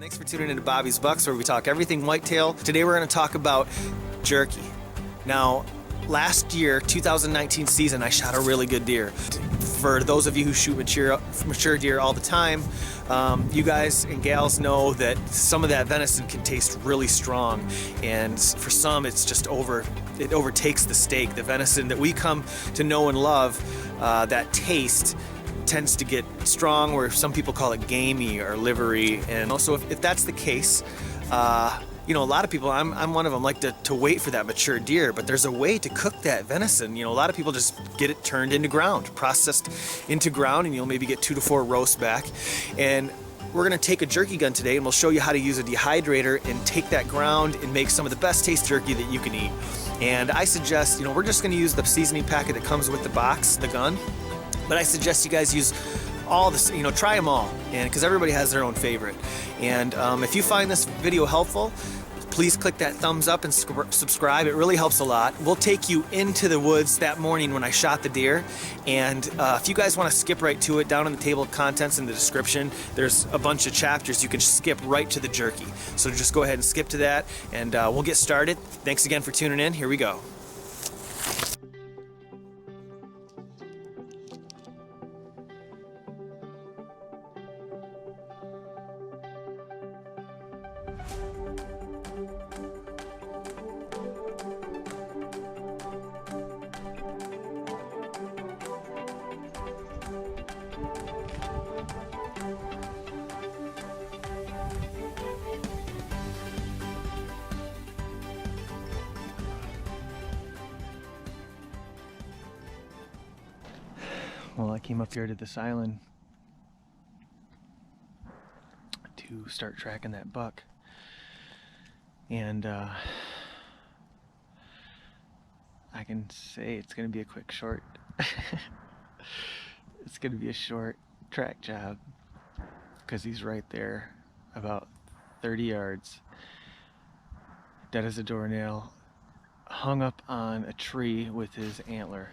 Thanks for tuning into Bobby's Bucks, where we talk everything whitetail. Today we're going to talk about jerky. Now, last year, 2019 season, I shot a really good deer. For those of you who shoot mature deer all the time, you guys and gals know that some of that venison can taste really strong, and for some it's just it overtakes the steak. The venison that we come to know and love, that taste tends to get strong, or some people call it gamey or livery. And also, if that's the case, you know, a lot of people, I'm one of them, like to wait for that mature deer, but there's a way to cook that venison. You know, a lot of people just get it turned into ground, processed into ground, and you'll maybe get 2 to 4 roasts back. And we're gonna take a jerky gun today, and we'll show you how to use a dehydrator and take that ground and make some of the best taste jerky that you can eat. And I suggest, you know, we're just gonna use the seasoning packet that comes with the box, the gun, but I suggest you guys use all this, you know, try them all, and because everybody has their own favorite. And if you find this video helpful, please click that thumbs up and subscribe. It really helps a lot. We'll take you into the woods that morning when I shot the deer, and if you guys want to skip right to it, down in the table of contents in the description, there's a bunch of chapters. You can skip right to the jerky. So just go ahead and skip to that, and we'll get started. Thanks again for tuning in. Here we go. Well, I came up here to this island to start tracking that buck, and I can say it's going to be a quick short. It's going to be a short track job because he's right there, about 30 yards, dead as a doornail, hung up on a tree with his antler.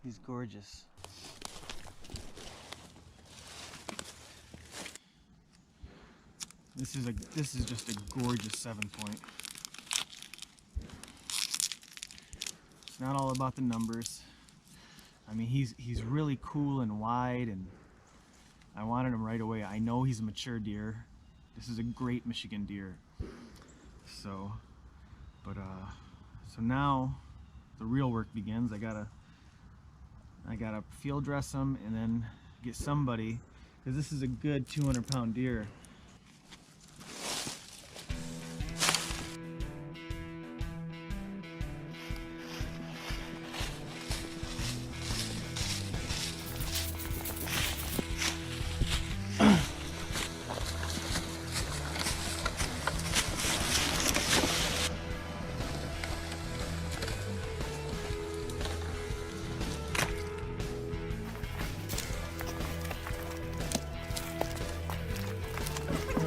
He's gorgeous. This is just a gorgeous 7-point. It's not all about the numbers. I mean, he's really cool and wide, and I wanted him right away. I know he's a mature deer. This is a great Michigan deer. So now the real work begins. I gotta field dress them and then get somebody, because this is a good 200-pound deer.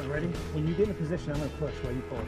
Ready? When you get in a position, I'm going to push while you pull.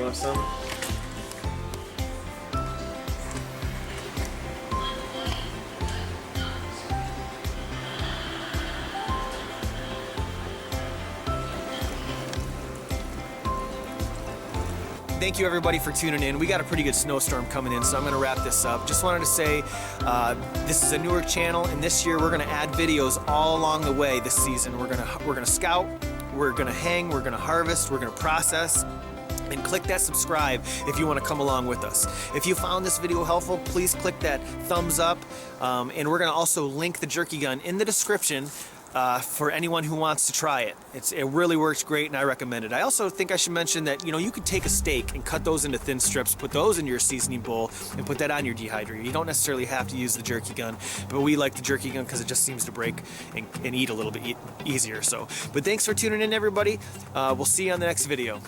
You want some? Thank you everybody for tuning in. We got a pretty good snowstorm coming in, so I'm going to wrap this up. Just wanted to say this is a newer channel, and this year we're going to add videos all along the way this season. We're going to scout, we're going to hang, we're going to harvest, we're going to process. And click that subscribe if you want to come along with us. If you found this video helpful, please click that thumbs up. And we're going to also link the jerky gun in the description for anyone who wants to try it. It really works great, and I recommend it. I also think I should mention that, you know, you could take a steak and cut those into thin strips, put those in your seasoning bowl, and put that on your dehydrator. You don't necessarily have to use the jerky gun, but we like the jerky gun because it just seems to break and eat a little bit easier. But thanks for tuning in, everybody. We'll see you on the next video.